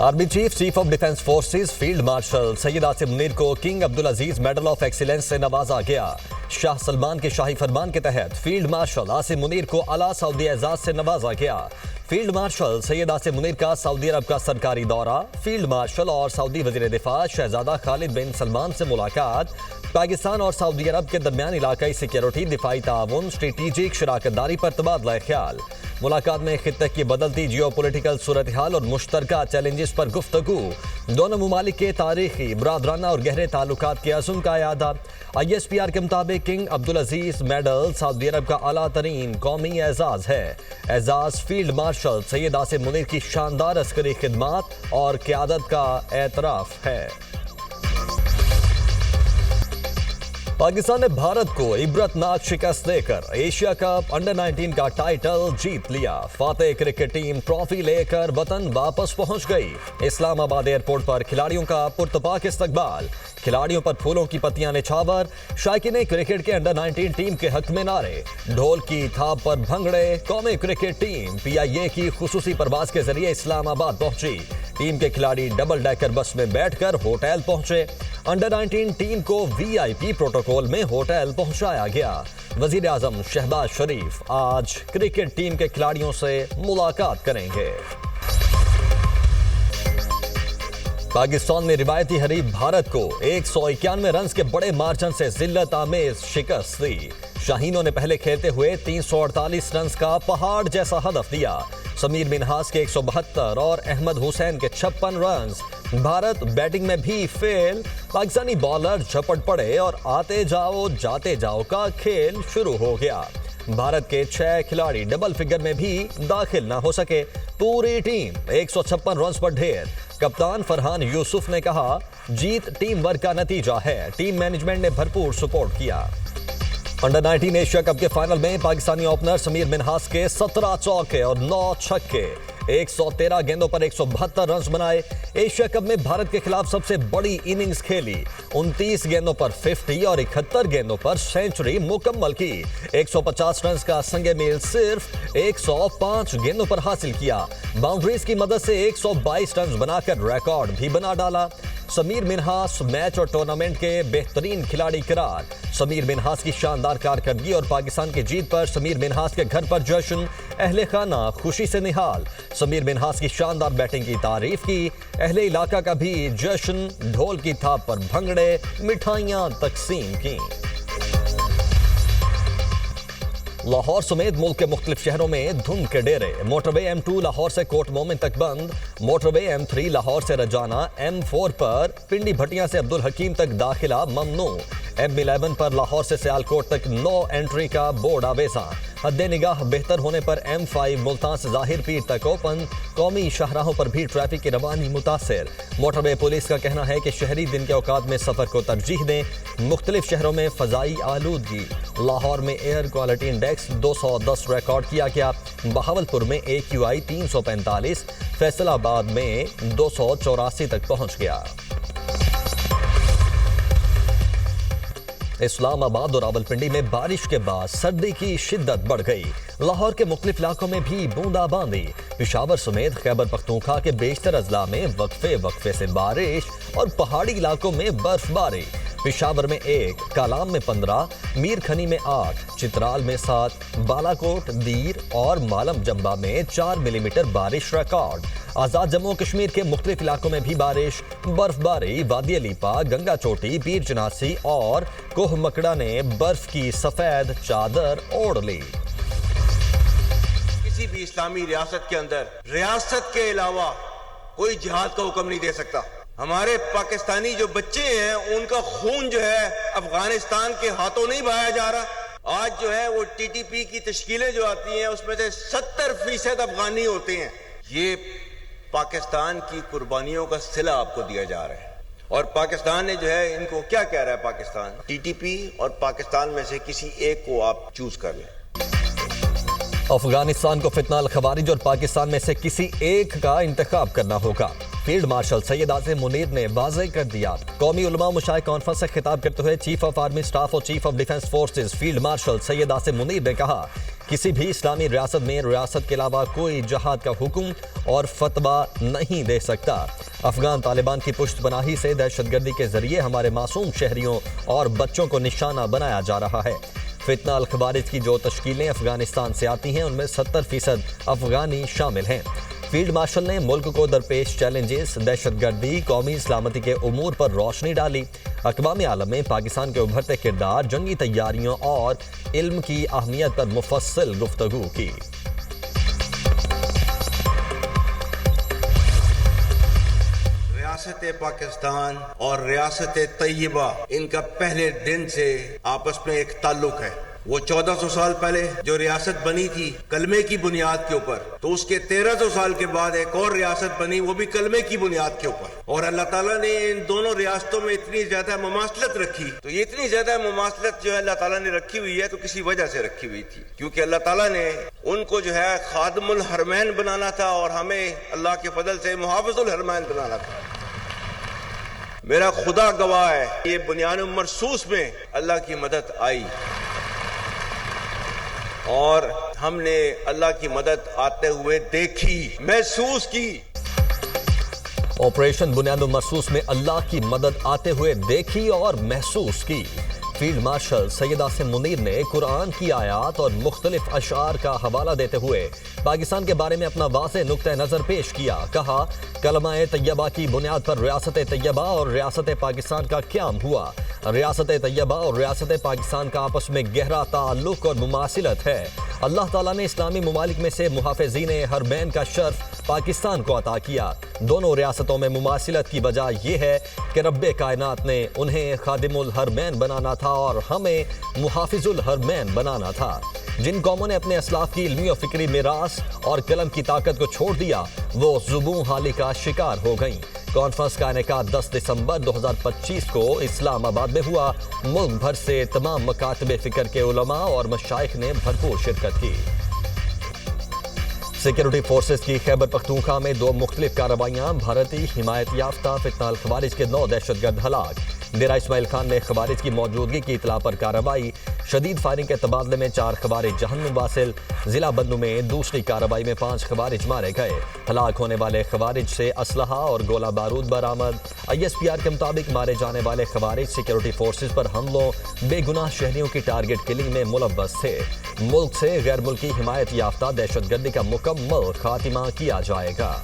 Army chief of defence forces field marshal Syed Asim Munir को king Abdul Aziz medal of excellence से नवाजा गया। शाह सलमान के शाही फरमान के तहत फील्ड मार्शल आसिम मुनीर को आला सऊदी एजाज से नवाजा गया। फील्ड मार्शल सैयद आसिम मुनीर का सऊदी अरब का सरकारी दौरा, फील्ड मार्शल और सऊदी वजीर दिफा शहजादा खालिद बिन सलमान से मुलाकात, पाकिस्तान और सऊदी अरब के दरमियान इलाकाई सिक्योरिटी, दिफाई ताउन, स्ट्रेटेजिक शराकतदारी पर तबादला ख्याल। मुलाकात में खित्ते की बदलती जियोपॉलिटिकल सूरत हाल और मुश्तरका चैलेंजेस पर गुफ्तगू। दोनों मुमालिक के तारीखी, बरादराना और गहरे ताल्लुकात के अज़्म का यादा। ISPR के मुताबिक king Abdul Aziz medal Saudi अरब का आला तरीन कौमी एजाज है। एजाज फील्ड मार्शल सैयद आसिम मुनीर की शानदार अस्करी खिदमात और क़यादत का एतराफ़ है। पाकिस्तान ने भारत को इबरतनाक शिकस्त देकर एशिया कप अंडर 19 का टाइटल जीत लिया। फातेह क्रिकेट टीम ट्रॉफी लेकर वतन वापस पहुंच गई। इस्लामाबाद एयरपोर्ट पर खिलाड़ियों का पुरतपाक इस्तकबाल, खिलाड़ियों पर फूलों की पत्तियां निछावर, शायकीन क्रिकेट के अंडर 19 टीम के हक में नारे, ढोल की थाप पर भंगड़े। कौमी क्रिकेट टीम PIA की खुसूसी परवाज के जरिए इस्लामाबाद पहुंची। टीम के खिलाड़ी डबल डेकर बस में बैठकर होटल पहुंचे। अंडर 19 टीम को VIP प्रोटोकॉल में होटल पहुंचाया गया। वजीर आजम शहबाज शरीफ आज क्रिकेट टीम के खिलाड़ियों से मुलाकात करेंगे। पाकिस्तान ने रिवायती हरीफ भारत को 191 रन के बड़े मार्जिन से जिल्लत आमेज शिकस्त दी। शाहीनों ने पहले खेलते हुए 348 रन का पहाड़ जैसा हदफ दिया। समीर मिन्हास के 172 और अहमद हुसैन के 56 रन। भारत बैटिंग में भी फेल, पाकिस्तानी बॉलर झपट पड़े और आते जाओ जाते जाओ का खेल शुरू हो गया। भारत के 6 खिलाड़ी डबल फिगर में भी दाखिल ना हो सके। पूरी टीम 156 रन पर ढेर। कप्तान फरहान यूसुफ ने कहा, जीत टीम वर्क का नतीजा है। टीम मैनेजमेंट ने भरपूर सपोर्ट किया। अंडर 19 एशिया कप के फाइनल में पाकिस्तानी ओपनर समीर मिन्हास के 17 चौके और 9 छक्के, 113 गेंदों पर 172 रन बनाए। एशिया कप में भारत के खिलाफ सबसे बड़ी इनिंग्स खेली। 29 गेंदों पर 50 और 71 गेंदों पर सेंचुरी मुकम्मल की। 150 रन का संगे मेल सिर्फ 105 गेंदों पर हासिल किया। बाउंड्रीज की मदद से 122 रन बनाकर रिकॉर्ड भी बना डाला। समीर मिन्हास मैच और टूर्नामेंट के बेहतरीन खिलाड़ी करार। समीर मिन्हास की शानदार कारकर्दगी और पाकिस्तान की जीत पर समीर मिन्हास के घर पर जश्न, अहले खाना खुशी से निहाल। समीर मिन्हास की शानदार बैटिंग की तारीफ की। अहले इलाका का भी जश्न, ढोल की थाप पर भंगड़े, मिठाइयां तकसीम की। लाहौर समेत मुल्क के मुख्तलिफ शहरों में धुंध के डेरे। मोटरवे M2 लाहौर से कोट मोमिन तक बंद। मोटरवे M3 लाहौर से रजाना, M4 पर पिंडी भटिया से अब्दुल हकीम तक दाखिला ममनू। M11 पर लाहौर से सियालकोट तक नो एंट्री का बोर्ड आवेजा। हद्दे निगाह बेहतर होने पर M5 मुल्तान से जाहिर पीर तक ओपन। कौमी शाहराहों पर भी ट्रैफिक की रवानी मुतासिर। मोटरवे पुलिस का कहना है कि शहरी दिन के औकात में सफर को तरजीह दें। मुख्तलिफ शहरों में फजाई आलूदगी। लाहौर में एयर क्वालिटी इंडेक्स 210 रिकॉर्ड किया गया। बहावलपुर में AQI 345, फैसलाबाद में 284 तक पहुंच गया। इस्लामाबाद और रावलपिंडी में बारिश के बाद सर्दी की शिद्दत बढ़ गई। लाहौर के मुख्तलिफ इलाकों में भी बूंदाबांदी। पेशावर समेत खैबर पख्तूनख्वा के बेशतर अजला में वक्फे से बारिश और पहाड़ी इलाकों में बर्फबारी। पेशावर में 1, कालाम में 15, मीर खनी में 8, चित्राल में 7, बालाकोट, दीर और मालम जंबा में 4 मिलीमीटर बारिश रिकॉर्ड। आज़ाद जम्मू कश्मीर के मुख्तलिफ इलाकों में भी बारिश, बर्फबारी। वादी लीपा, गंगा चोटी, पीर जनासी और कोह मकड़ा ने बर्फ की सफेद चादर ओढ़ ली। किसी भी इस्लामी रियासत के अंदर रियासत के अलावा कोई जिहाद का हुक्म नहीं दे सकता। हमारे पाकिस्तानी जो बच्चे हैं उनका खून जो है अफगानिस्तान के हाथों नहीं बहाया जा रहा। आज जो है वो TTP की तश्कीलें जो आती हैं उसमें से 70% अफगानी होते हैं। ये पाकिस्तान की कुर्बानियों का सिला आपको दिया जा रहा है। और पाकिस्तान ने जो है इनको क्या कह रहा है, पाकिस्तान TTP और पाकिस्तान में से किसी एक को आप चूज कर लें। अफगानिस्तान को फितना अल खवारिज और पाकिस्तान में से किसी एक का इंतखाब करना होगा। फील्ड मार्शल सैयद आसिम मुनीर ने वाज़ेह कर दिया। कौमी उलमा मुशाइर कॉन्फ्रेंस से खिताब करते हुए चीफ ऑफ आर्मी स्टाफ और chief of defence forces field marshal Syed Asim Munir ने कहा, किसी भी इस्लामी रियासत में रियासत के अलावा कोई जहाद का हुक्म और फतवा नहीं दे सकता। अफगान तालिबान की पुष्टपनाही से दहशतगर्दी के जरिए हमारे मासूम शहरियों और बच्चों को निशाना बनाया जा रहा है। फितना अल खवारिज की जो तश्कीलें अफगानिस्तान से आती हैं उनमें 70% अफगानी शामिल हैं। फील्ड मार्शल ने मुल्क को दरपेश चैलेंजेस, दहशतगर्दी, कौमी सलामती के उमूर पर रोशनी डाली। अक़वाम आलम में पाकिस्तान के उभरते किरदार, जंगी तैयारियों और इल्म की अहमियत पर मुफस्सिल गुफ्तगू की। रियासत पाकिस्तान और रियासत तैयबा, इनका पहले दिन से आपस में एक ताल्लुक है। वो 1400 साल पहले जो रियासत बनी थी कलमे की बुनियाद के ऊपर, तो उसके 1300 साल के बाद एक और रियासत बनी, वो भी कलमे की बुनियाद के ऊपर। और अल्लाह ताला ने इन दोनों रियासतों में इतनी ज्यादा मुमासलत रखी, तो ये इतनी ज्यादा मुमासलत जो है अल्लाह ताला ने रखी हुई है तो किसी वजह से रखी हुई थी, क्योंकि अल्लाह ताला ने उनको जो है खादिमुल हरमैन बनाना था और हमें अल्लाह के फजल से मुहाफिजुल हरमैन बनाना था। मेरा खुदा गवाह है, ये बुनियान मरसूस में अल्लाह की मदद आई और हमने अल्लाह की मदद आते हुए देखी, महसूस की। ऑपरेशन बुनियादुल मरसूस में अल्लाह की मदद आते हुए देखी और महसूस की। फील्ड मार्शल सैयद आसिम मुनीर ने कुरान की आयात और मुख्तलिफ अशार का हवाला देते हुए पाकिस्तान के बारे में अपना वाज़ेह नुक्ता नज़र पेश किया। कहा, कलमा तैयबा की बुनियाद पर रियासत तैयबा और रियासत पाकिस्तान का क़याम हुआ। रियासत तैयबा और रियासत पाकिस्तान का आपस में गहरा ताल्लुक और मुमासिलत है। अल्लाह ताला ने इस्लामी ममालिक में से मुहाफ़िज़ीन हरमैन का शर्फ पाकिस्तान को अता किया। दोनों रियासतों में मुमासिलत की वजह यह है कि रब्बे कायनात ने उन्हें खादिमुल हरमैन बनाना था और हमें मुहाफिजुल हरमैन बनाना था। जिन कौमों ने अपने असलाफ की इल्मी और फिक्री मिरास और कलम की ताकत को छोड़ दिया, वो ज़ुबूं हाली का शिकार हो गईं। कॉन्फ्रेंस का इनेकाद 10 दिसंबर 2025 को इस्लामाबाद में हुआ। मुल्क भर से तमाम मकातबे फ़िक्र के उलमा और मशाइख ने भरपूर शिरकत की। सिक्योरिटी फोर्सेस की खैबर पख्तूनख्वा में 2 मुख्तलिफ कार्रवाइयाँ, भारतीय हिमायत याफ्ता फितना अल खवारिज के 9 दहशतगर्द हलाक। डेरा इस्माइल खान में खवारिज की मौजूदगी की इतला पर कार्रवाई, शदीद फायरिंग के तबादले में 4 खवारिज जहन्नुम वासिल। जिला बन्नू में दूसरी कार्रवाई में 5 खवारिज मारे गए। हलाक होने वाले खवारिज से असलहा और गोला बारूद बरामद। ISPR के मुताबिक मारे जाने वाले खवारिज सिक्योरिटी फोर्सेस पर हमलों, बेगुनाह शहरियों की टारगेट किलिंग में मुलव्वस थे। मुल्क से गैर मुल्की हिमायत याफ्ता दहशतगर्दी का मुकम्मल खात्मा किया जाएगा।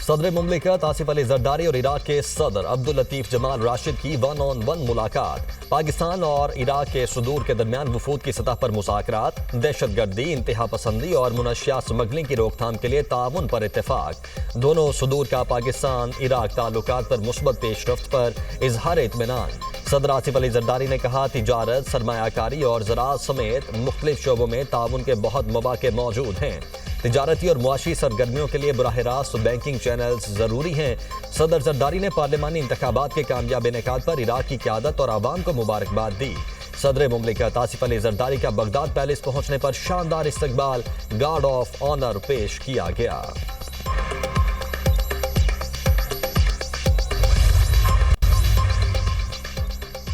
सदर मुमलिकत आसिफ अली जरदारी और इराक के सदर अब्दुल लतीफ जमाल राशिद की 1-on-1 मुलाकात। पाकिस्तान और इराक के सुदूर के दरमियान वफूद की सतह पर मुज़ाकरात, दहशतगर्दी, इंतहा पसंदी और मुनशियात स्मगलिंग की रोकथाम के लिए ताउन पर इत्तेफाक। दोनों सुदूर का पाकिस्तान इराक ताल्लुकात पर मुस्बत पेशरफ्त पर इजहार इत्मीनान। सदर आसिफ अली जरदारी ने कहा, तिजारत, सरमायाकारी और ज़राअत समेत मुख्तलिफ शोबों में ताउन के बहुत मौक़े मौजूद हैं। तिजारती और मुआशी सरगर्मियों के लिए बराह रास्त बैंकिंग चैनल्स ज़रूरी हैं। सदर जरदारी ने पार्लिमानी इंतखाबात के कामयाब इनेकाद पर इराक की क़यादत और आवाम को मुबारकबाद दी। सदर मुमलिकत आसिफ अली जरदारी का बगदाद पैलेस पहुंचने पर शानदार इस्तकबाल, गार्ड ऑफ ऑनर पेश किया गया।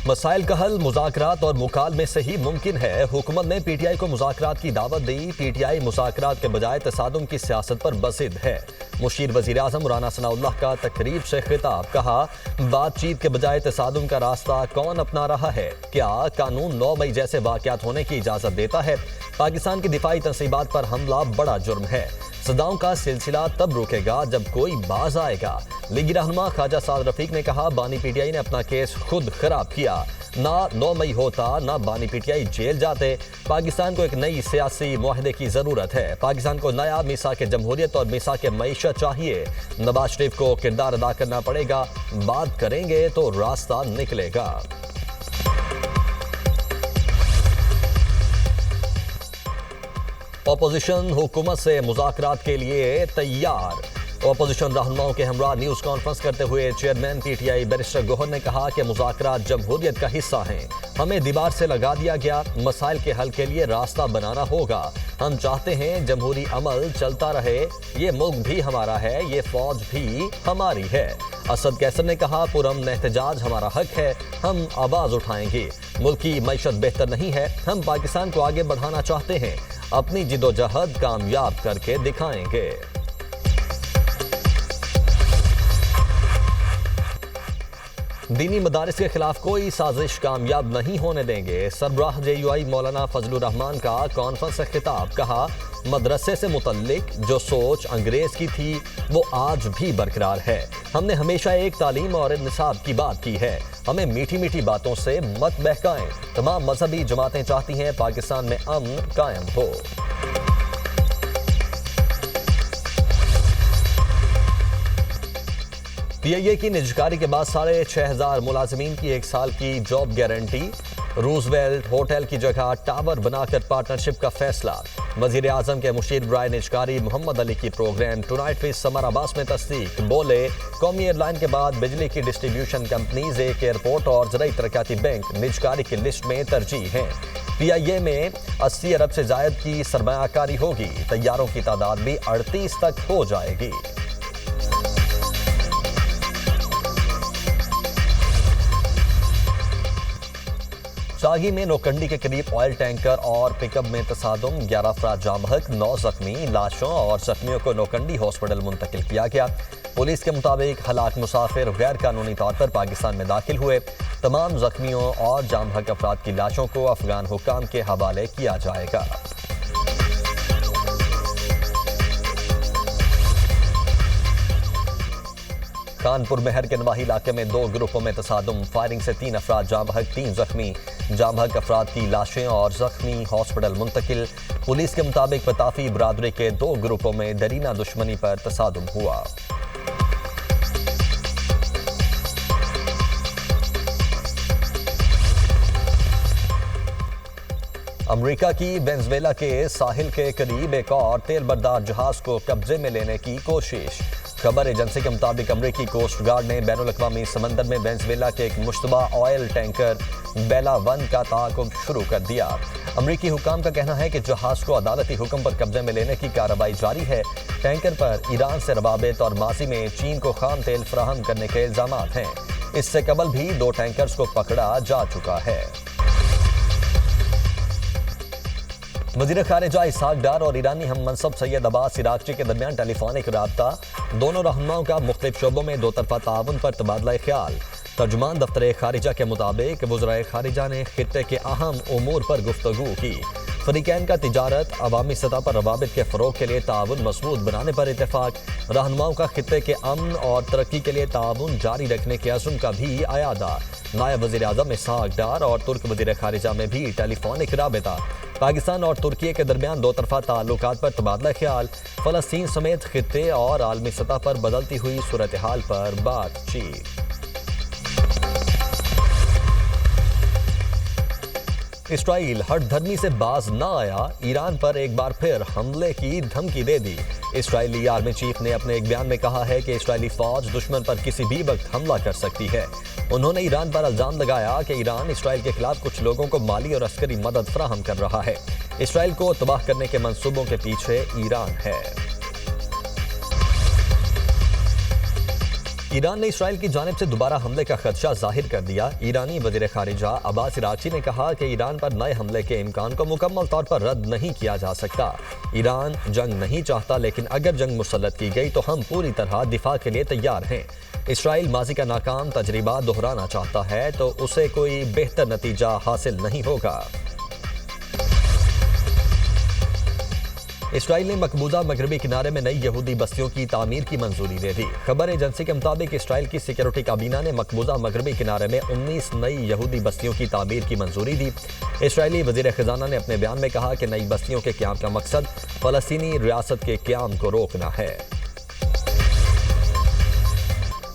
मसाइल का हल मुज़ाकरात और मुकालमे से ही मुमकिन है। हुकूमत ने PTI को मुज़ाकरात की दावत दी। PTI मुज़ाकरात के बजाय तसादुम की सियासत पर बसिद है। मुशीर वज़ीर आज़म राना सनाउल्लाह का तकरीब से खिताब। कहा, बातचीत के बजाय तसादुम का रास्ता कौन अपना रहा है? क्या कानून 9 मई जैसे वाक़यात होने की इजाज़त देता है? पाकिस्तान की दिफाई तंसीबात पर हमला बड़ा जुर्म है। सदाओं का सिलसिला तब रुकेगा जब कोई बाज आएगा। लीगी रहनुमा ख्वाजा साद रफीक ने कहा, बानी PTI ने अपना केस खुद खराब किया। ना 9 मई होता ना बानी PTI जेल जाते। पाकिस्तान को एक नई सियासी मुआहदे की ज़रूरत है। पाकिस्तान को नया मीसाक जमहूरियत और मीसाक मईशत चाहिए। नवाज शरीफ को किरदार अदा करना पड़ेगा। बात करेंगे तो रास्ता निकलेगा। अपोजिशन हुकूमत से मुज़ाकरात के लिए तैयार। اپوزیشن رہنماؤں کے ہمراہ نیوز کانفرنس کرتے ہوئے chairman P T I barrister Gohar نے کہا کہ مذاکرات جمہوریت کا حصہ ہیں، ہمیں دیوار سے لگا دیا گیا، مسائل کے حل کے لیے راستہ بنانا ہوگا، ہم چاہتے ہیں جمہوری عمل چلتا رہے، یہ ملک بھی ہمارا ہے، یہ فوج بھی ہماری ہے۔ اسد کیسر نے کہا پرامن احتجاج ہمارا حق ہے، ہم آواز اٹھائیں گے، ملک کی معیشت بہتر نہیں ہے، ہم پاکستان کو آگے بڑھانا چاہتے ہیں، اپنی جدوجہد کامیاب کر کے دکھائیں گے۔ دینی مدارس کے خلاف کوئی سازش کامیاب نہیں ہونے دیں گے، سربراہ جے یو آئی مولانا فضل الرحمان کا کانفرنس سے خطاب، کہا مدرسے سے متعلق جو سوچ انگریز کی تھی وہ آج بھی برقرار ہے، ہم نے ہمیشہ ایک تعلیم اور نصاب کی بات کی ہے، ہمیں میٹھی میٹھی باتوں سے مت بہکائیں، تمام مذہبی جماعتیں چاہتی ہیں پاکستان میں امن قائم ہو۔ پی آئی اے کی نجکاری کے بعد 6,500 ملازمین کی 1 سال کی جاب گارنٹی، روزویلٹ ہوٹل کی جگہ ٹاور بنا کر پارٹنرشپ کا فیصلہ، وزیر اعظم کے مشیر برائے نجکاری محمد علی کی پروگرام ٹونائٹ فیس سمر عباس میں تصدیق، بولے قومی ایئر لائن کے بعد بجلی کی ڈسٹریبیوشن کمپنیز ایک ایئرپورٹ اور زرعی ترقیاتی بینک نجکاری کی لسٹ میں ترجیح ہیں، پی آئی اے میں 80 ارب سے زائد کی سرمایہ کاری ہوگی، طیاروں کی تعداد بھی 38 تک ہو جائے گی۔ شاہی میں نوکنڈی کے قریب آئل ٹینکر اور پک اپ میں تصادم، 11 افراد جاں بحق، 9 زخمی، لاشوں اور زخمیوں کو نوکنڈی ہاسپٹل منتقل کیا گیا۔ پولیس کے مطابق ہلاک مسافر غیر قانونی طور پر پاکستان میں داخل ہوئے، تمام زخمیوں اور جاں بحق افراد کی لاشوں کو افغان حکام کے حوالے کیا جائے گا۔ کانپور مہر کے نواحی علاقے میں 2 گروپوں میں تصادم، فائرنگ سے 3 افراد جاں بحق، 3 زخمی، جاں بحق افراد کی لاشیں اور زخمی ہاسپٹل منتقل۔ پولیس کے مطابق پتافی برادری کے 2 گروپوں میں دیرینہ دشمنی پر تصادم ہوا۔ امریکہ کی وینزویلا کے ساحل کے قریب ایک اور تیل بردار جہاز کو قبضے میں لینے کی کوشش، خبر ایجنسی کے مطابق امریکی کوسٹ گارڈ نے بین الاقوامی سمندر میں وینزویلا کے ایک مشتبہ آئل ٹینکر بیلا 1 کا تعاقب شروع کر دیا۔ امریکی حکام کا کہنا ہے کہ جہاز کو عدالتی حکم پر قبضے میں لینے کی کارروائی جاری ہے۔ ٹینکر پر ایران سے روابط اور ماضی میں چین کو خام تیل فراہم کرنے کے الزامات ہیں، اس سے قبل بھی 2 ٹینکرز کو پکڑا جا چکا ہے۔ وزیر خارجہ اسحاق ڈار اور ایرانی ہم منصب سید عباس عراقچی کے درمیان ٹیلی فونک رابطہ، دونوں رہنماؤں کا مختلف شعبوں میں 2 طرفہ تعاون پر تبادلہ خیال۔ ترجمان دفتر خارجہ کے مطابق وزرائے خارجہ نے خطے کے اہم امور پر گفتگو کی، فریقین کا تجارت، عوامی سطح پر روابط کے فروغ کے لیے تعاون مضبوط بنانے پر اتفاق، رہنماؤں کا خطے کے امن اور ترقی کے لیے تعاون جاری رکھنے کے عزم کا بھی اعادہ۔ نائب وزیر اعظم اسحاق ڈار اور ترک وزیر خارجہ میں بھی ٹیلی فونک رابطہ، پاکستان اور ترکیے کے درمیان 2 طرفہ تعلقات پر تبادلہ خیال، فلسطین سمیت خطے اور عالمی سطح پر بدلتی ہوئی صورتحال پر بات چیت۔ اسرائیل ہٹ دھرمی سے باز نہ آیا، ایران پر ایک بار پھر حملے کی دھمکی دے دی۔ اسرائیلی آرمی چیف نے اپنے ایک بیان میں کہا ہے کہ اسرائیلی فوج دشمن پر کسی بھی وقت حملہ کر سکتی ہے۔ انہوں نے ایران پر الزام لگایا کہ ایران اسرائیل کے خلاف کچھ لوگوں کو مالی اور عسکری مدد فراہم کر رہا ہے۔ اسرائیل کو تباہ کرنے کے منصوبوں کے پیچھے ایران ہے۔ ایران نے اسرائیل کی جانب سے دوبارہ حملے کا خدشہ ظاہر کر دیا۔ ایرانی وزیر خارجہ عباس عراقچی نے کہا کہ ایران پر نئے حملے کے امکان کو مکمل طور پر رد نہیں کیا جا سکتا۔ ایران جنگ نہیں چاہتا، لیکن اگر جنگ مسلط کی گئی تو ہم پوری طرح دفاع کے لیے تیار ہیں۔ اسرائیل ماضی کا ناکام تجربہ دہرانا چاہتا ہے تو اسے کوئی بہتر نتیجہ حاصل نہیں ہوگا۔ اسرائیل نے مقبوضہ مغربی کنارے میں نئی یہودی بستیوں کی تعمیر کی منظوری دے دی۔ خبر ایجنسی کے مطابق اسرائیل کی سیکیورٹی کابینہ نے مقبوضہ مغربی کنارے میں 19 نئی یہودی بستیوں کی تعمیر کی منظوری دی۔ اسرائیلی وزیر خزانہ نے اپنے بیان میں کہا کہ نئی بستیوں کے قیام کا مقصد فلسطینی ریاست کے قیام کو روکنا ہے۔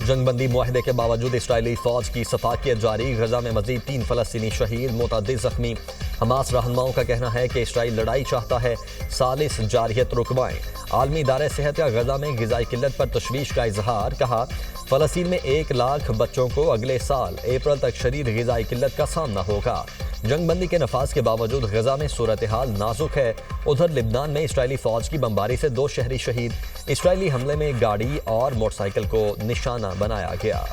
जंग बंदी मुआहदे के बावजूद इसराइली फौज की सफाकियत जारी, गजा में मजीद 3 फलस्तीनी शहीद, मुतअद्दिद जख्मी। हमास रहनुमाओं का कहना है कि इसराइल लड़ाई चाहता है, सालिस जारियत रुकवाएं। आलमी इदारे सेहत का गजा में ग़िज़ाई किल्लत पर तशवीश का इजहार, कहा फ़लस्तीन में 1 लाख बच्चों को अगले साल अप्रैल तक शदीद ग़िज़ाई किल्लत का सामना होगा। जंग बंदी के नफाज के बावजूद गजा में सूरत हाल नाजुक है। उधर लिबनान में इसराइली फौज की बमबारी से 2 शहरी शहीद, इसराइली हमले में गाड़ी और मोटरसाइकिल को निशाना बनाया गया।